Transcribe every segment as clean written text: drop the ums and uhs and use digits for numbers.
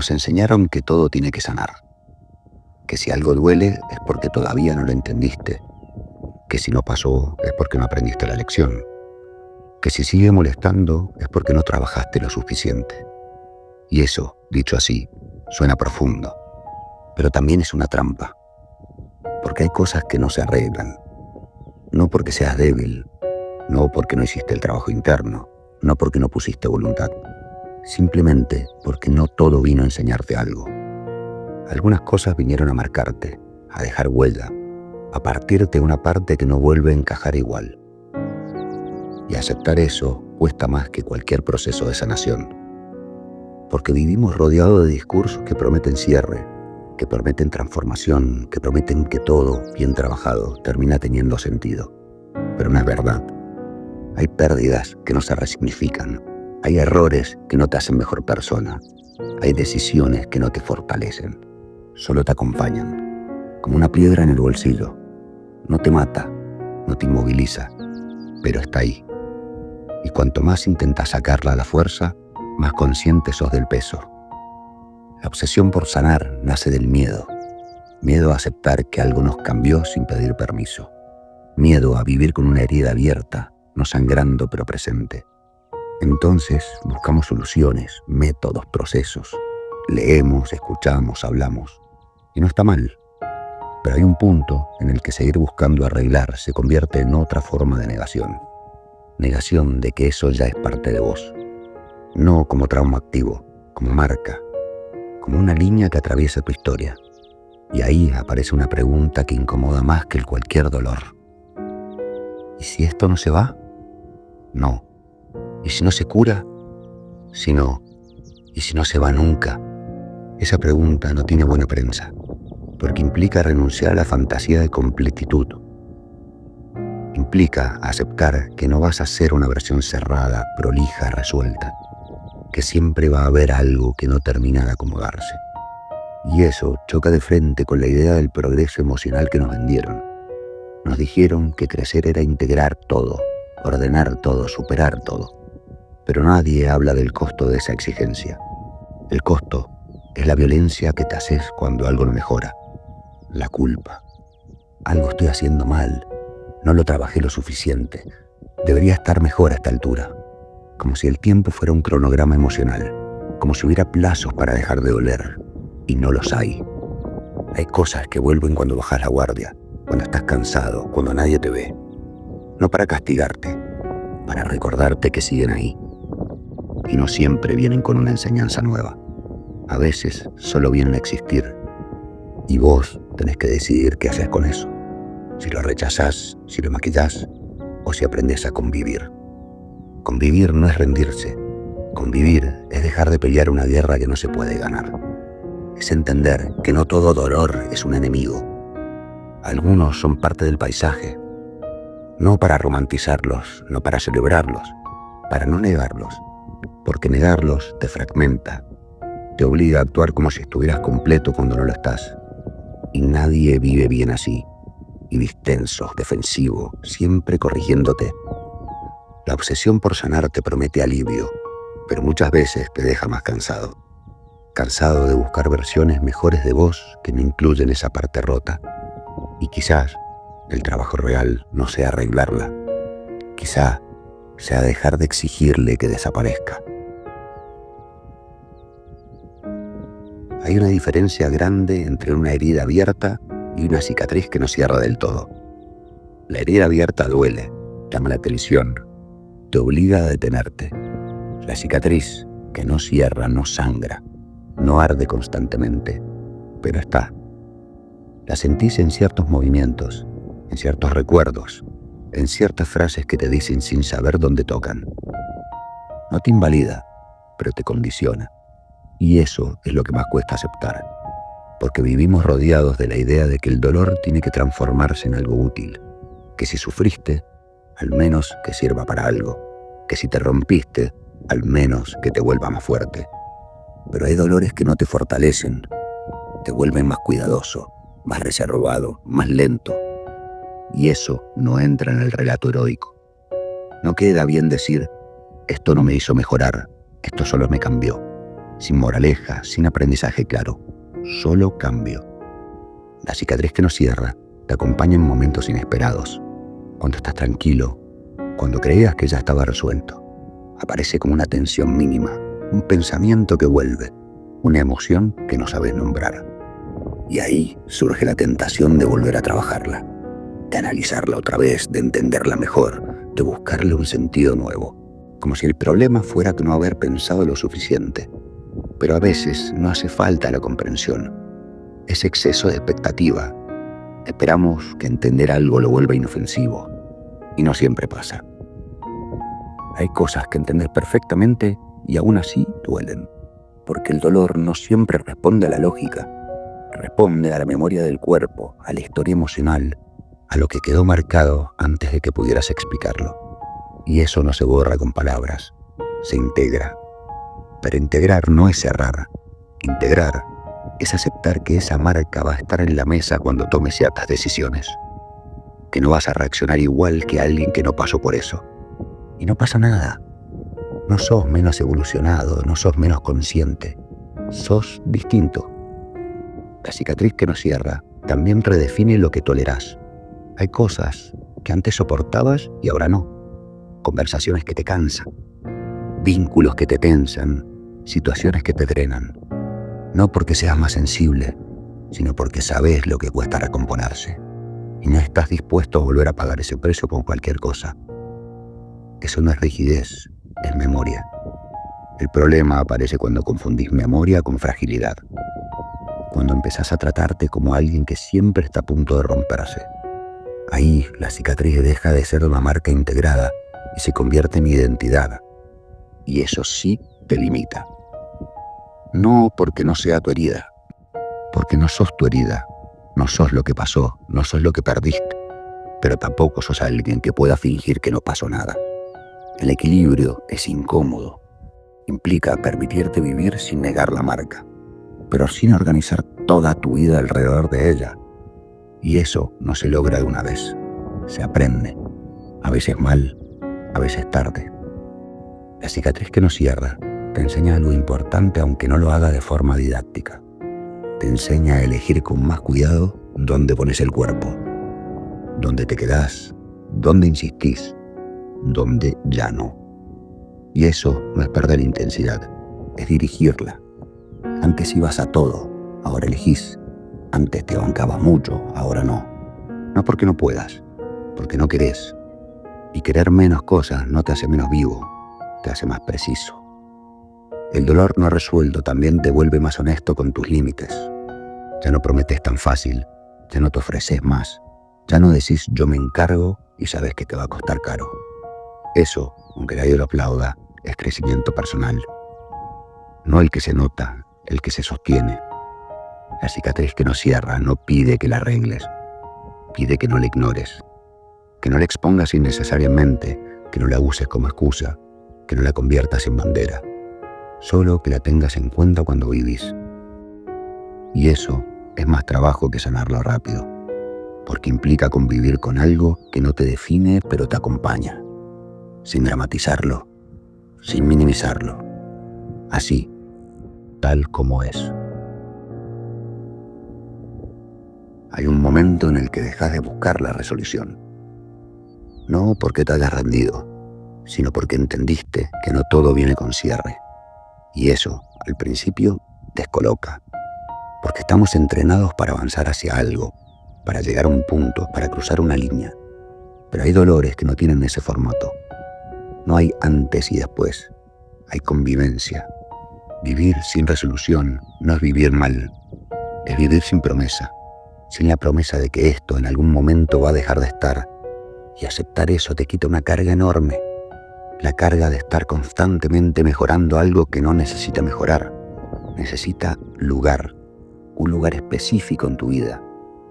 Nos enseñaron que todo tiene que sanar, que si algo duele es porque todavía no lo entendiste, que si no pasó es porque no aprendiste la lección, que si sigue molestando es porque no trabajaste lo suficiente. Y eso, dicho así, suena profundo, pero también es una trampa, porque hay cosas que no se arreglan, no porque seas débil, no porque no hiciste el trabajo interno, no porque no pusiste voluntad, simplemente porque no todo vino a enseñarte algo. Algunas cosas vinieron a marcarte, a dejar huella, a partirte una parte que no vuelve a encajar igual. Y aceptar eso cuesta más que cualquier proceso de sanación, porque vivimos rodeados de discursos que prometen cierre, que prometen transformación, que prometen que todo, bien trabajado, termina teniendo sentido. Pero no es verdad. Hay pérdidas que no se resignifican, hay errores que no te hacen mejor persona, hay decisiones que no te fortalecen, solo te acompañan, como una piedra en el bolsillo. No te mata, no te inmoviliza, pero está ahí. Y cuanto más intentas sacarla a la fuerza, más consciente sos del peso. La obsesión por sanar nace del miedo. Miedo a aceptar que algo nos cambió sin pedir permiso. Miedo a vivir con una herida abierta, no sangrando pero presente. Entonces buscamos soluciones, métodos, procesos. Leemos, escuchamos, hablamos. Y no está mal. Pero hay un punto en el que seguir buscando arreglar se convierte en otra forma de negación. Negación de que eso ya es parte de vos. No como trauma activo, como marca, como una línea que atraviesa tu historia. Y ahí aparece una pregunta que incomoda más que cualquier dolor. ¿Y si esto no se va? No. ¿Y si no se cura? Si no. ¿Y si no se va nunca? Esa pregunta no tiene buena prensa, porque implica renunciar a la fantasía de completitud. Implica aceptar que no vas a ser una versión cerrada, prolija, resuelta, que siempre va a haber algo que no termina de acomodarse. Y eso choca de frente con la idea del progreso emocional que nos vendieron. Nos dijeron que crecer era integrar todo, ordenar todo, superar todo. Pero nadie habla del costo de esa exigencia. El costo es la violencia que te haces cuando algo no mejora. La culpa. Algo estoy haciendo mal. No lo trabajé lo suficiente. Debería estar mejor a esta altura. Como si el tiempo fuera un cronograma emocional. Como si hubiera plazos para dejar de doler. Y no los hay. Hay cosas que vuelven cuando bajas la guardia, cuando estás cansado, cuando nadie te ve. No para castigarte, para recordarte que siguen ahí. Y no siempre vienen con una enseñanza nueva. A veces solo vienen a existir. Y vos tenés que decidir qué haces con eso. Si lo rechazás, si lo maquillás, o si aprendes a convivir. Convivir no es rendirse. Convivir es dejar de pelear una guerra que no se puede ganar. Es entender que no todo dolor es un enemigo. Algunos son parte del paisaje. No para romantizarlos, no para celebrarlos, para no negarlos. Porque negarlos te fragmenta. Te obliga a actuar como si estuvieras completo cuando no lo estás. Y nadie vive bien así. Y distenso, defensivo, siempre corrigiéndote. La obsesión por sanar te promete alivio, pero muchas veces te deja más cansado. Cansado de buscar versiones mejores de vos que no incluyen esa parte rota. Y quizás el trabajo real no sea arreglarla. Quizá sea dejar de exigirle que desaparezca. Hay una diferencia grande entre una herida abierta y una cicatriz que no cierra del todo. La herida abierta duele, llama la atención, te obliga a detenerte. La cicatriz que no cierra, no sangra, no arde constantemente, pero está. La sentís en ciertos movimientos, en ciertos recuerdos, en ciertas frases que te dicen sin saber dónde tocan. No te invalida, pero te condiciona. Y eso es lo que más cuesta aceptar, porque vivimos rodeados de la idea de que el dolor tiene que transformarse en algo útil, que si sufriste, al menos que sirva para algo, que si te rompiste, al menos que te vuelva más fuerte. Pero hay dolores que no te fortalecen, te vuelven más cuidadoso, más reservado, más lento. Y eso no entra en el relato heroico. No queda bien decir, esto no me hizo mejorar, esto solo me cambió. sin moraleja, sin aprendizaje claro, solo cambio. La cicatriz que no cierra te acompaña en momentos inesperados, cuando estás tranquilo, cuando creías que ya estaba resuelto. Aparece como una tensión mínima, un pensamiento que vuelve, una emoción que no sabes nombrar. Y ahí surge la tentación de volver a trabajarla, de analizarla otra vez, de entenderla mejor, de buscarle un sentido nuevo, como si el problema fuera no haber pensado lo suficiente. Pero a veces no hace falta la comprensión, es exceso de expectativa. Esperamos que entender algo lo vuelva inofensivo, y no siempre pasa. Hay cosas que entendés perfectamente y aún así duelen, porque el dolor no siempre responde a la lógica, responde a la memoria del cuerpo, a la historia emocional, a lo que quedó marcado antes de que pudieras explicarlo. Y eso no se borra con palabras, se integra. Pero integrar no es cerrar, integrar es aceptar que esa marca va a estar en la mesa cuando tomes ciertas decisiones, que no vas a reaccionar igual que alguien que no pasó por eso. Y no pasa nada. No sos menos evolucionado, no sos menos consciente. Sos distinto. La cicatriz que no cierra también redefine lo que tolerás. Hay cosas que antes soportabas y ahora no. Conversaciones que te cansan. Vínculos que te tensan. Situaciones que te drenan. No porque seas más sensible, sino porque sabes lo que cuesta recomponerse. Y no estás dispuesto a volver a pagar ese precio por cualquier cosa. Eso no es rigidez, es memoria. El problema aparece cuando confundís memoria con fragilidad. Cuando empezás a tratarte como alguien que siempre está a punto de romperse. Ahí la cicatriz deja de ser una marca integrada y se convierte en identidad. Y eso sí te limita. No porque no sea tu herida, porque no sos tu herida. No sos lo que pasó, no sos lo que perdiste, pero tampoco sos alguien que pueda fingir que no pasó nada. El equilibrio es incómodo. Implica permitirte vivir sin negar la marca, pero sin organizar toda tu vida alrededor de ella. Y eso no se logra de una vez. Se aprende. A veces mal, a veces tarde. La cicatriz que no cierra te enseña algo importante aunque no lo haga de forma didáctica. Te enseña a elegir con más cuidado dónde pones el cuerpo, dónde te quedás, dónde insistís, dónde ya no. Y eso no es perder intensidad, es dirigirla. Antes ibas a todo, ahora elegís. Antes te bancabas mucho, ahora no. No porque no puedas, porque no querés. Y querer menos cosas no te hace menos vivo, te hace más preciso. El dolor no resuelto también te vuelve más honesto con tus límites. Ya no prometes tan fácil, ya no te ofreces más, ya no decís yo me encargo y sabes que te va a costar caro. Eso, aunque nadie lo aplauda, es crecimiento personal. No el que se nota, el que se sostiene. La cicatriz que no cierra no pide que la arregles, pide que no la ignores, que no la expongas innecesariamente, que no la uses como excusa, que no la conviertas en bandera, solo que la tengas en cuenta cuando vivís. Y eso es más trabajo que sanarlo rápido, porque implica convivir con algo que no te define pero te acompaña, sin dramatizarlo, sin minimizarlo, así, tal como es. Hay un momento en el que dejas de buscar la resolución, no porque te hayas rendido, sino porque entendiste que no todo viene con cierre, y eso, al principio, descoloca. Porque estamos entrenados para avanzar hacia algo, para llegar a un punto, para cruzar una línea. Pero hay dolores que no tienen ese formato. No hay antes y después, hay convivencia. Vivir sin resolución no es vivir mal, es vivir sin promesa, sin la promesa de que esto en algún momento va a dejar de estar. Y aceptar eso te quita una carga enorme, la carga de estar constantemente mejorando algo que no necesita mejorar, necesita lugar. Un lugar específico en tu vida,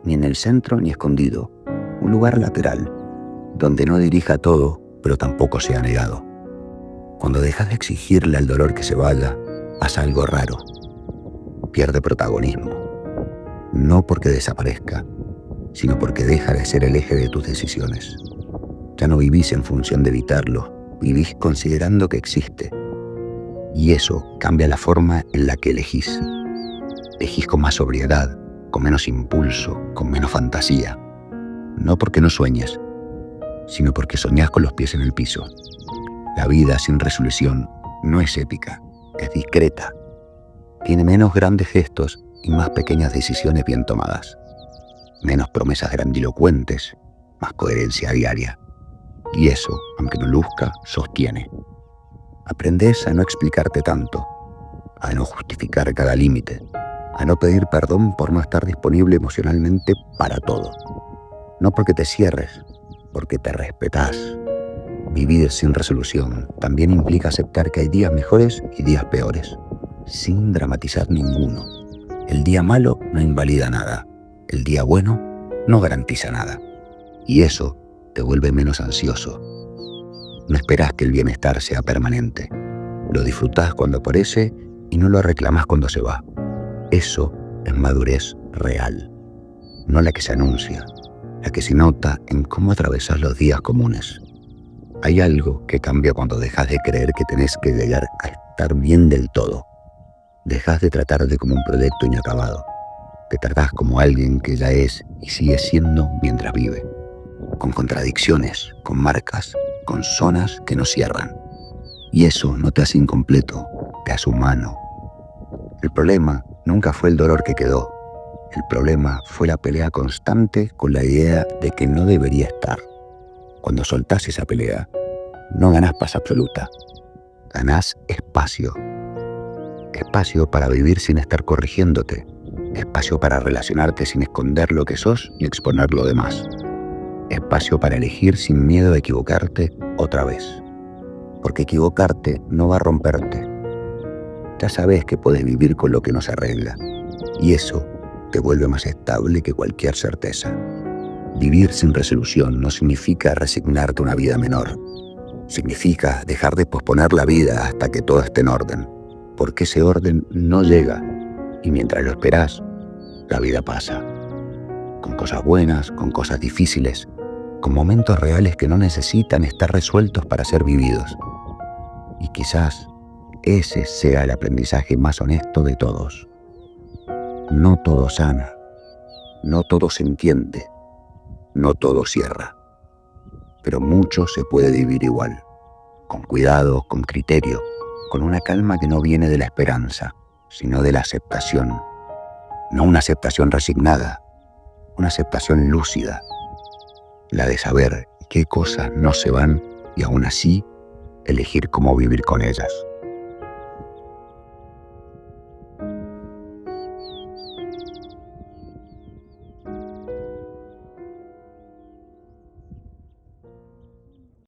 ni en el centro ni escondido, un lugar lateral, donde no dirija todo, pero tampoco sea negado. Cuando dejas de exigirle al dolor que se vaya, pasa algo raro, pierde protagonismo, no porque desaparezca, sino porque deja de ser el eje de tus decisiones. Ya no vivís en función de evitarlo, vivís considerando que existe. Y eso cambia la forma en la que elegís. Elegís con más sobriedad, con menos impulso, con menos fantasía. No porque no sueñes, sino porque soñás con los pies en el piso. La vida sin resolución no es épica, es discreta. Tiene menos grandes gestos y más pequeñas decisiones bien tomadas. Menos promesas grandilocuentes, más coherencia diaria. Y eso, aunque no luzca, sostiene. Aprendés a no explicarte tanto, a no justificar cada límite, a no pedir perdón por no estar disponible emocionalmente para todo. No porque te cierres, porque te respetás. Vivir sin resolución también implica aceptar que hay días mejores y días peores, sin dramatizar ninguno. El día malo no invalida nada, el día bueno no garantiza nada. Y eso te vuelve menos ansioso. No esperás que el bienestar sea permanente. Lo disfrutás cuando aparece y no lo reclamás cuando se va. Eso es madurez real, no la que se anuncia, la que se nota en cómo atravesás los días comunes. Hay algo que cambia cuando dejas de creer que tenés que llegar a estar bien del todo. Dejas de tratarte como un proyecto inacabado. Te tratás como alguien que ya es y sigue siendo mientras vive. Con contradicciones, con marcas, con zonas que no cierran. Y eso no te hace incompleto, te hace humano. El problema nunca fue el dolor que quedó. El problema fue la pelea constante con la idea de que no debería estar. Cuando soltás esa pelea, no ganás paz absoluta. Ganás espacio. Espacio para vivir sin estar corrigiéndote. Espacio para relacionarte sin esconder lo que sos y exponer lo demás. Espacio para elegir sin miedo a equivocarte otra vez. Porque equivocarte no va a romperte. Ya sabes que puedes vivir con lo que no se arregla. Y eso te vuelve más estable que cualquier certeza. Vivir sin resolución no significa resignarte a una vida menor. Significa dejar de posponer la vida hasta que todo esté en orden. Porque ese orden no llega. Y mientras lo esperás, la vida pasa. Con cosas buenas, con cosas difíciles, con momentos reales que no necesitan estar resueltos para ser vividos. Y quizás ese sea el aprendizaje más honesto de todos. No todo sana, no todo se entiende, no todo cierra, pero mucho se puede vivir igual, con cuidado, con criterio, con una calma que no viene de la esperanza, sino de la aceptación. No una aceptación resignada, una aceptación lúcida, la de saber qué cosas no se van y aún así elegir cómo vivir con ellas.